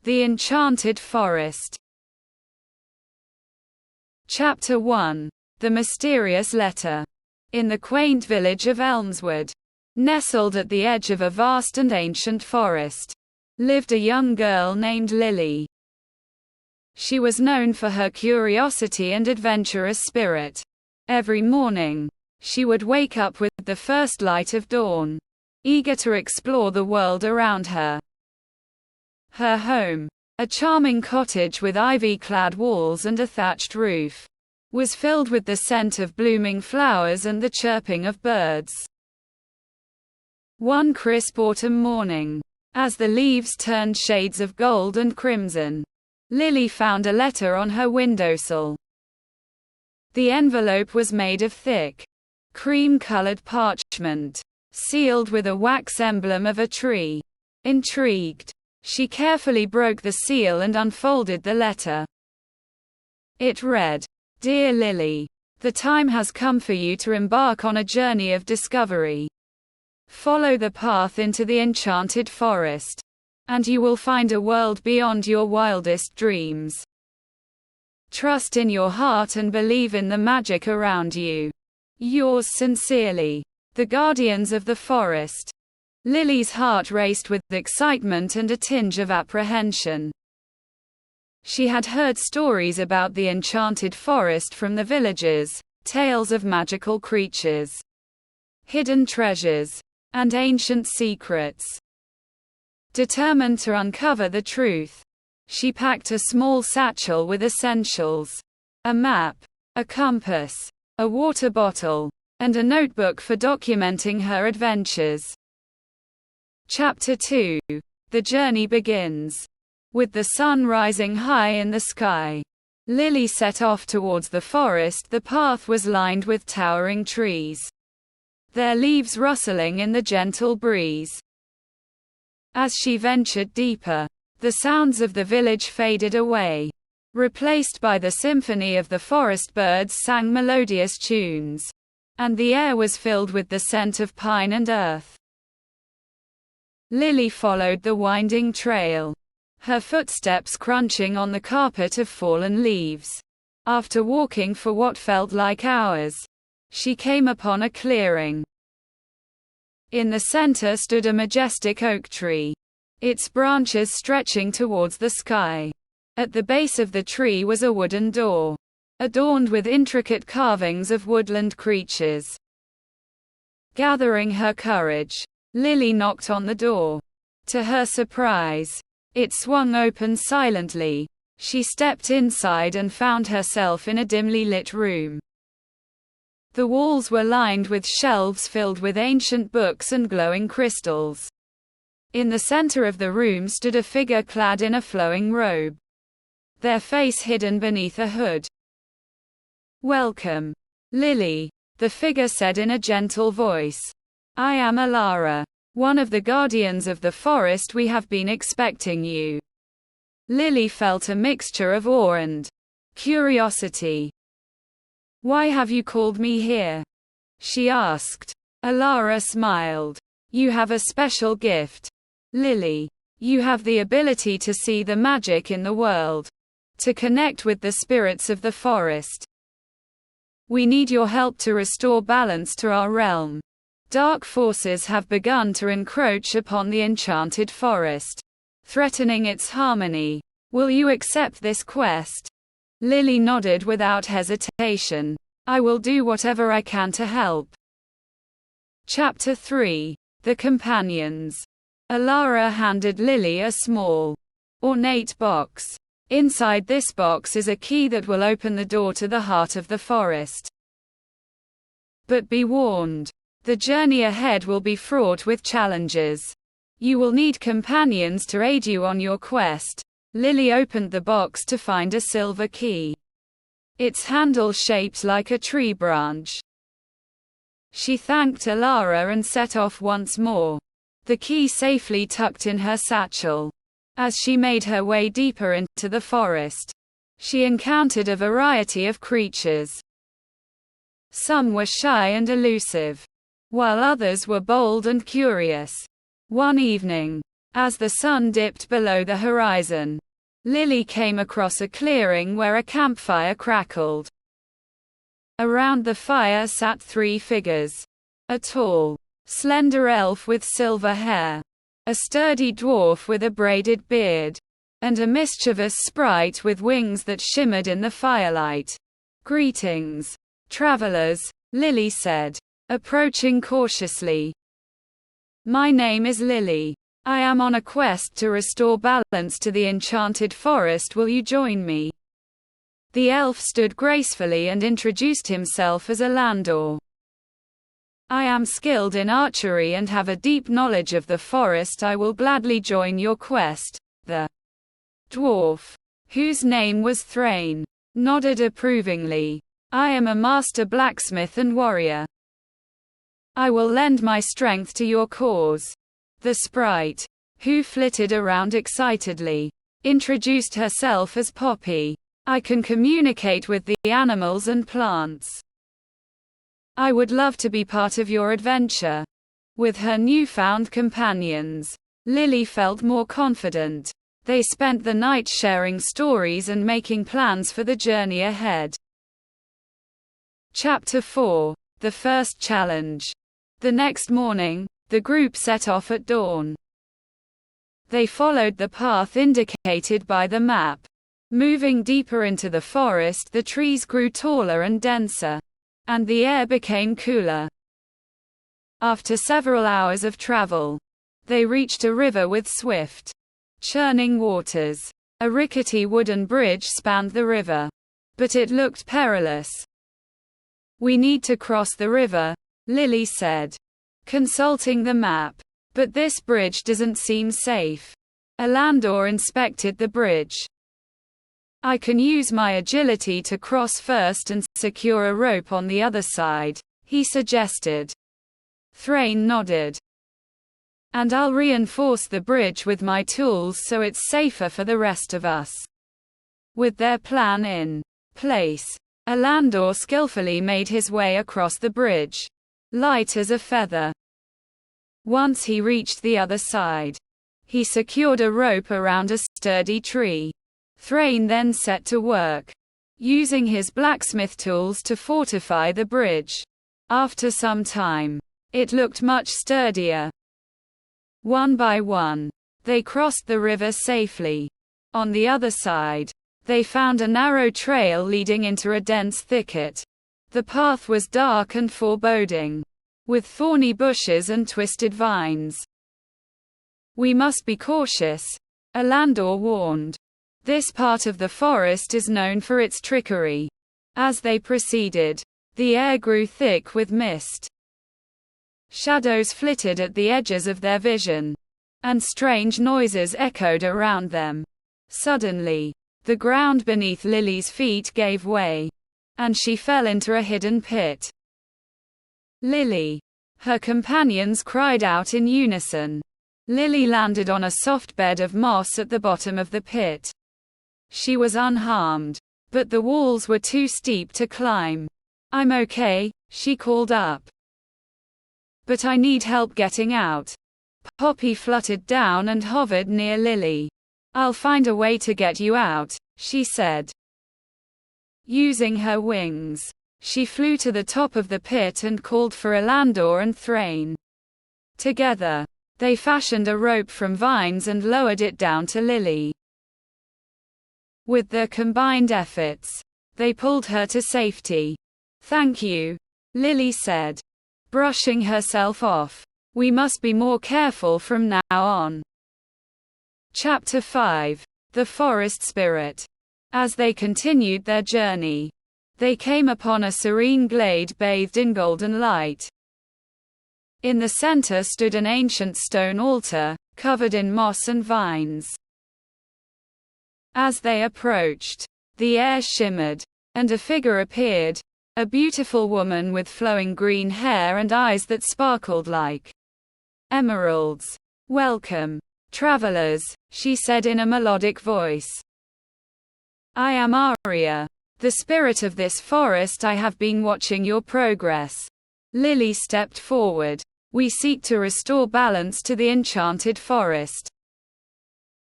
The Enchanted Forest. Chapter 1. The Mysterious Letter. In the quaint village of Elmswood, nestled at the edge of a vast and ancient forest, lived a young girl named Lily. She was known for her curiosity and adventurous spirit. Every morning, she would wake up with the first light of dawn, eager to explore the world around her. Her home, a charming cottage with ivy-clad walls and a thatched roof, was filled with the scent of blooming flowers and the chirping of birds. One crisp autumn morning, as the leaves turned shades of gold and crimson, Lily found a letter on her windowsill. The envelope was made of thick, cream-colored parchment, sealed with a wax emblem of a tree. Intrigued, she carefully broke the seal and unfolded the letter. It read, "Dear Lily, the time has come for you to embark on a journey of discovery. Follow the path into the Enchanted Forest, and you will find a world beyond your wildest dreams. Trust in your heart and believe in the magic around you. Yours sincerely, the Guardians of the Forest." Lily's heart raced with excitement and a tinge of apprehension. She had heard stories about the Enchanted Forest from the villagers, tales of magical creatures, hidden treasures, and ancient secrets. Determined to uncover the truth, she packed a small satchel with essentials: a map, a compass, a water bottle, and a notebook for documenting her adventures. Chapter 2. The journey begins. With the sun rising high in the sky, Lily set off towards the forest. The path was lined with towering trees, their leaves rustling in the gentle breeze. As she ventured deeper, the sounds of the village faded away, replaced by the symphony of the forest birds sang melodious tunes, and the air was filled with the scent of pine and earth. Lily followed the winding trail, her footsteps crunching on the carpet of fallen leaves. After walking for what felt like hours, she came upon a clearing. In the center stood a majestic oak tree, its branches stretching towards the sky. At the base of the tree was a wooden door, adorned with intricate carvings of woodland creatures. Gathering her courage, Lily knocked on the door. To her surprise, it swung open silently. She stepped inside and found herself in a dimly lit room. The walls were lined with shelves filled with ancient books and glowing crystals. In the center of the room stood a figure clad in a flowing robe, their face hidden beneath a hood. "Welcome, Lily," the figure said in a gentle voice. "I am Alara, one of the Guardians of the Forest. We have been expecting you." Lily felt a mixture of awe and curiosity. "Why have you called me here?" she asked. Alara smiled. "You have a special gift, Lily. You have the ability to see the magic in the world, to connect with the spirits of the forest. We need your help to restore balance to our realm. Dark forces have begun to encroach upon the Enchanted Forest, threatening its harmony. Will you accept this quest?" Lily nodded without hesitation. "I will do whatever I can to help." Chapter 3. The Companions. Alara handed Lily a small, ornate box. Inside this box is a key that will open the door to the heart of the forest. But be warned, the journey ahead will be fraught with challenges. You will need companions to aid you on your quest. Lily opened the box to find a silver key, its handle shaped like a tree branch. She thanked Alara and set off once more, the key safely tucked in her satchel. As she made her way deeper into the forest, she encountered a variety of creatures. Some were shy and elusive, while others were bold and curious. One evening, As the sun dipped below the horizon, Lily came across a clearing where a campfire crackled. Around the fire sat 3 figures. A tall, slender elf with silver hair, a sturdy dwarf with a braided beard, and a mischievous sprite with wings that shimmered in the firelight. "Greetings, travelers," Lily said, approaching cautiously. "My name is Lily. I am on a quest to restore balance to the Enchanted Forest. Will you join me?" The elf stood gracefully and introduced himself as a landor. "I am skilled in archery and have a deep knowledge of the forest. I will gladly join your quest." The dwarf, whose name was Thrain, nodded approvingly. "I am a master blacksmith and warrior. I will lend my strength to your cause." The sprite, who flitted around excitedly, introduced herself as Poppy. "I can communicate with the animals and plants. I would love to be part of your adventure." With her newfound companions, Lily felt more confident. They spent the night sharing stories and making plans for the journey ahead. Chapter 4: The First Challenge. The next morning, the group set off at dawn. They followed the path indicated by the map. Moving deeper into the forest, the trees grew taller and denser, and the air became cooler. After several hours of travel, they reached a river with swift, churning waters. A rickety wooden bridge spanned the river, but it looked perilous. "We need to cross the river," Lily said, consulting the map. "But this bridge doesn't seem safe." A landor inspected the bridge. "I can use my agility to cross first and secure a rope on the other side," he suggested. Thrain nodded. "And I'll reinforce the bridge with my tools so it's safer for the rest of us." With their plan in place, a landor skillfully made his way across the bridge, light as a feather. Once he reached the other side, he secured a rope around a sturdy tree. Thrain then set to work, using his blacksmith tools to fortify the bridge. After some time, it looked much sturdier. One by one, they crossed the river safely. On the other side, they found a narrow trail leading into a dense thicket. The path was dark and foreboding, with thorny bushes and twisted vines. "We must be cautious," a landor warned. "This part of the forest is known for its trickery." As they proceeded, the air grew thick with mist. Shadows flitted at the edges of their vision, and strange noises echoed around them. Suddenly, the ground beneath Lily's feet gave way, and she fell into a hidden pit. "Lily!" her companions cried out in unison. Lily landed on a soft bed of moss at the bottom of the pit. She was unharmed, but the walls were too steep to climb. "I'm okay," she called up. "But I need help getting out." Poppy fluttered down and hovered near Lily. "I'll find a way to get you out," she said. Using her wings, she flew to the top of the pit and called for Elandor and Thrain. Together, they fashioned a rope from vines and lowered it down to Lily. With their combined efforts, they pulled her to safety. "Thank you," Lily said, brushing herself off. "We must be more careful from now on." Chapter 5: The Forest Spirit. As they continued their journey, they came upon a serene glade bathed in golden light. In the center stood an ancient stone altar, covered in moss and vines. As they approached, the air shimmered, and a figure appeared, a beautiful woman with flowing green hair and eyes that sparkled like emeralds. "Welcome, travelers," she said in a melodic voice. "I am Aria, the spirit of this forest. I have been watching your progress." Lily stepped forward. "We seek to restore balance to the Enchanted Forest.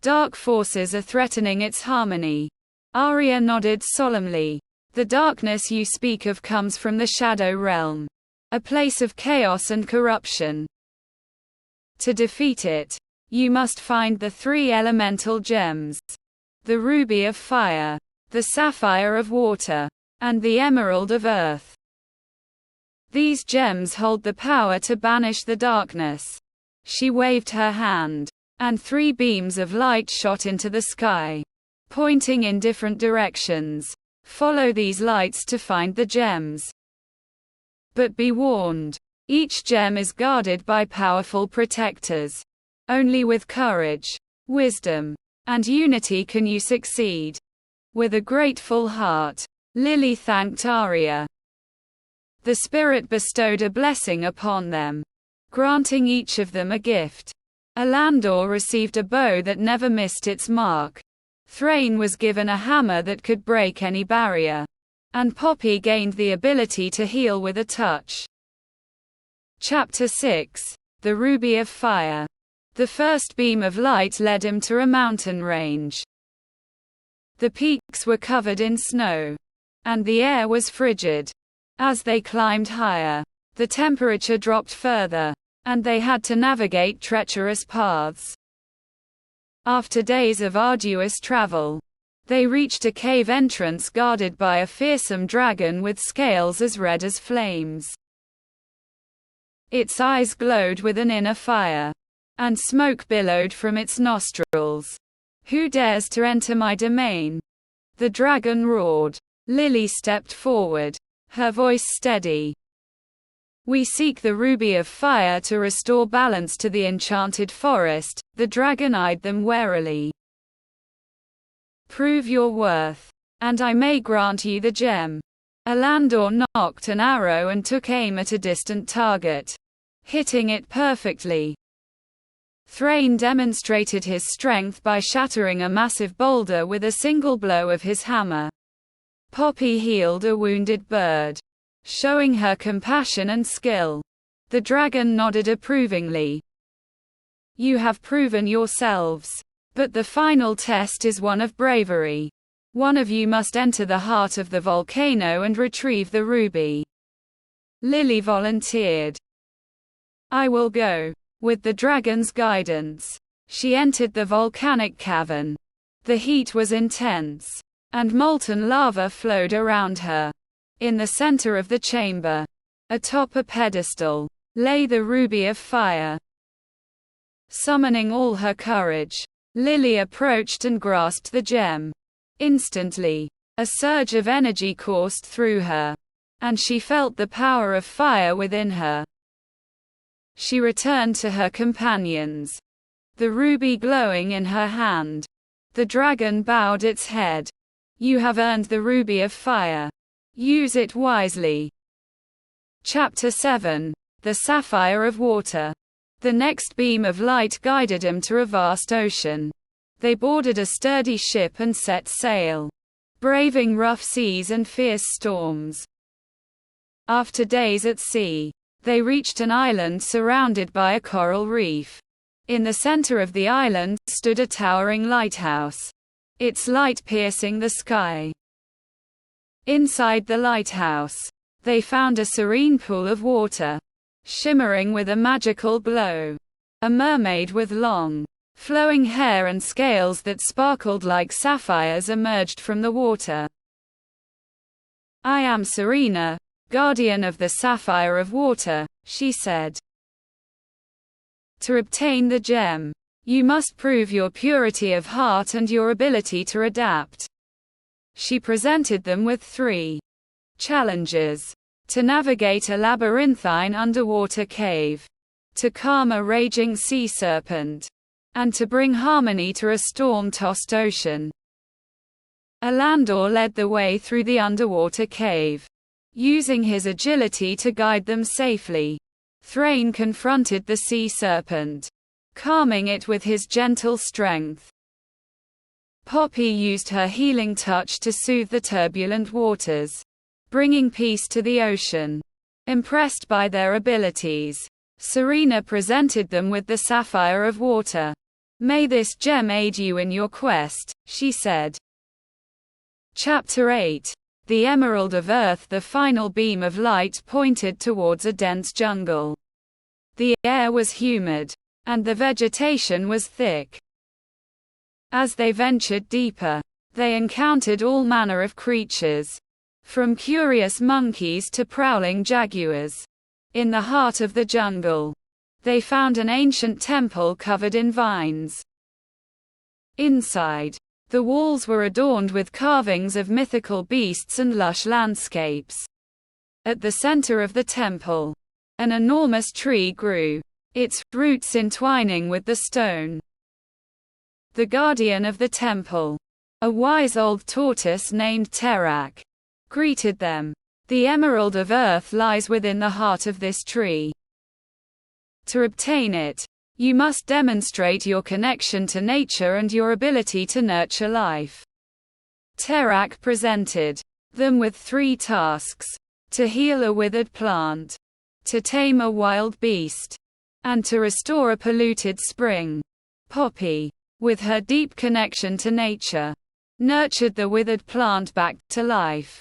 Dark forces are threatening its harmony. Arya nodded solemnly. The darkness you speak of comes from the Shadow Realm, a place of chaos and corruption. To defeat it, you must find the 3 elemental gems: the ruby of fire, the sapphire of water, and the emerald of earth. These gems hold the power to banish the darkness. She waved her hand, and 3 beams of light shot into the sky, pointing in different directions. Follow these lights to find the gems. But be warned, each gem is guarded by powerful protectors. Only with courage, wisdom, and unity can you succeed. With a grateful heart, Lily thanked Arya. The spirit bestowed a blessing upon them, granting each of them a gift. Alandor received a bow that never missed its mark. Thrain was given a hammer that could break any barrier. And Poppy gained the ability to heal with a touch. Chapter 6: The Ruby of Fire. The first beam of light led him to a mountain range. The peaks were covered in snow, and the air was frigid. As they climbed higher, the temperature dropped further, and they had to navigate treacherous paths. After days of arduous travel, they reached a cave entrance guarded by a fearsome dragon with scales as red as flames. Its eyes glowed with an inner fire, and smoke billowed from its nostrils. "Who dares to enter my domain?" the dragon roared. Lily stepped forward, her voice steady. "We seek the Ruby of Fire to restore balance to the Enchanted Forest." The dragon eyed them warily. "Prove your worth, and I may grant you the gem." Alandor nocked an arrow and took aim at a distant target, hitting it perfectly. Thrain demonstrated his strength by shattering a massive boulder with a single blow of his hammer. Poppy healed a wounded bird, showing her compassion and skill. The dragon nodded approvingly. "You have proven yourselves. But the final test is one of bravery. One of you must enter the heart of the volcano and retrieve the ruby." Lily volunteered. "I will go." With the dragon's guidance, she entered the volcanic cavern. The heat was intense, and molten lava flowed around her. In the center of the chamber, atop a pedestal, lay the Ruby of Fire. Summoning all her courage, Lily approached and grasped the gem. Instantly, a surge of energy coursed through her, and she felt the power of fire within her. She returned to her companions, the ruby glowing in her hand. The dragon bowed its head. "You have earned the Ruby of Fire. Use it wisely." Chapter 7: The Sapphire of Water. The next beam of light guided them to a vast ocean. They boarded a sturdy ship and set sail, braving rough seas and fierce storms. After days at sea, they reached an island surrounded by a coral reef. In the center of the island stood a towering lighthouse, its light piercing the sky. Inside the lighthouse, they found a serene pool of water, shimmering with a magical glow. A mermaid with long, flowing hair and scales that sparkled like sapphires emerged from the water. "I am Serena, guardian of the sapphire of water," she said. "To obtain the gem, you must prove your purity of heart and your ability to adapt." She presented them with 3 challenges: to navigate a labyrinthine underwater cave, to calm a raging sea serpent, and to bring harmony to a storm-tossed ocean. Alandor led the way through the underwater cave, using his agility to guide them safely. Thrain confronted the sea serpent, calming it with his gentle strength. Poppy used her healing touch to soothe the turbulent waters, bringing peace to the ocean. Impressed by their abilities, Serena presented them with the sapphire of water. May this gem aid you in your quest, she said. Chapter 8. The Emerald of Earth. The final beam of light pointed towards a dense jungle. The air was humid, and the vegetation was thick. As they ventured deeper, they encountered all manner of creatures, from curious monkeys to prowling jaguars. In the heart of the jungle, they found an ancient temple covered in vines. Inside, the walls were adorned with carvings of mythical beasts and lush landscapes. At the center of the temple, an enormous tree grew, its roots entwining with the stone. The guardian of the temple, a wise old tortoise named Terak, greeted them. The Emerald of Earth lies within the heart of this tree. To obtain it, you must demonstrate your connection to nature and your ability to nurture life. Terak presented them with 3 tasks: to heal a withered plant, to tame a wild beast, and to restore a polluted spring. Poppy, with her deep connection to nature, nurtured the withered plant back to life.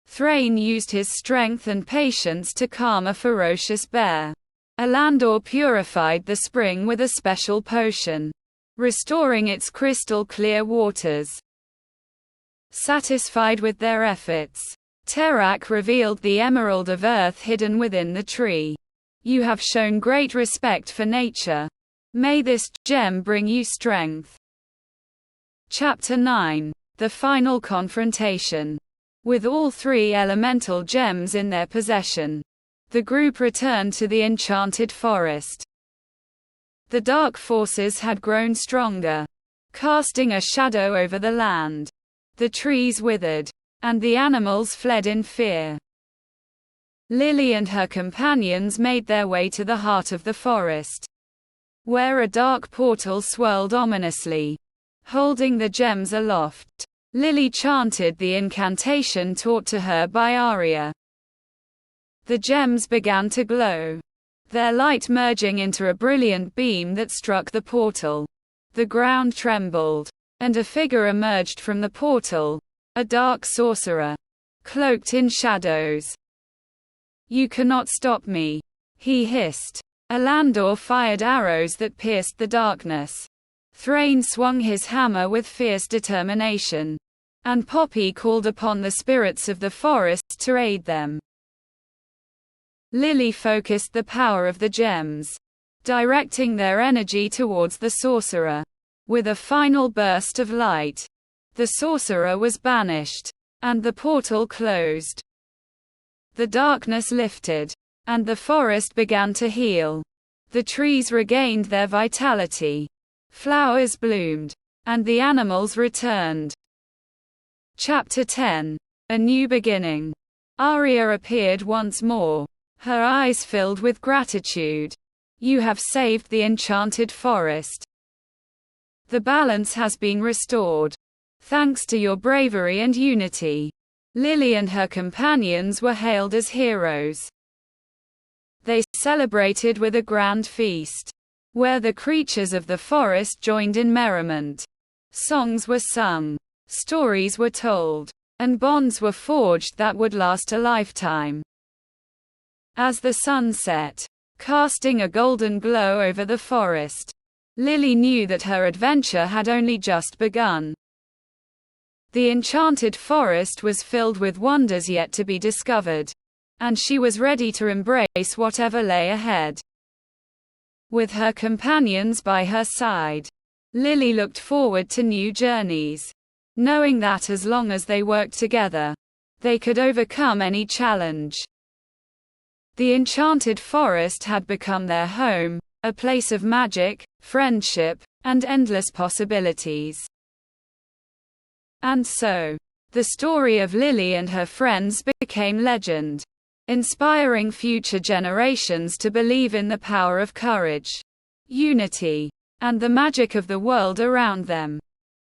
Thrain used his strength and patience to calm a ferocious bear. Alandor purified the spring with a special potion, restoring its crystal-clear waters. Satisfied with their efforts, Terak revealed the Emerald of Earth hidden within the tree. You have shown great respect for nature. May this gem bring you strength. Chapter 9. The Final Confrontation. With all 3 elemental gems in their possession, the group returned to the Enchanted Forest. The dark forces had grown stronger, casting a shadow over the land. The trees withered, and the animals fled in fear. Lily and her companions made their way to the heart of the forest, where a dark portal swirled ominously, holding the gems aloft. Lily chanted the incantation taught to her by Arya. The gems began to glow, their light merging into a brilliant beam that struck the portal. The ground trembled, and a figure emerged from the portal, a dark sorcerer, cloaked in shadows. "You cannot stop me," he hissed. Alandor fired arrows that pierced the darkness. Thrain swung his hammer with fierce determination, and Poppy called upon the spirits of the forest to aid them. Lily focused the power of the gems, directing their energy towards the sorcerer. With a final burst of light, the sorcerer was banished, and the portal closed. The darkness lifted, and the forest began to heal. The trees regained their vitality. Flowers bloomed, and the animals returned. Chapter 10. A New Beginning. Arya appeared once more, her eyes filled with gratitude. "You have saved the Enchanted Forest. The balance has been restored, thanks to your bravery and unity." Lily and her companions were hailed as heroes. They celebrated with a grand feast, where the creatures of the forest joined in merriment. Songs were sung, stories were told, and bonds were forged that would last a lifetime. As the sun set, casting a golden glow over the forest, Lily knew that her adventure had only just begun. The Enchanted Forest was filled with wonders yet to be discovered, and she was ready to embrace whatever lay ahead. With her companions by her side, Lily looked forward to new journeys, knowing that as long as they worked together, they could overcome any challenge. The Enchanted Forest had become their home, a place of magic, friendship, and endless possibilities. And so, the story of Lily and her friends became legend, inspiring future generations to believe in the power of courage, unity, and the magic of the world around them.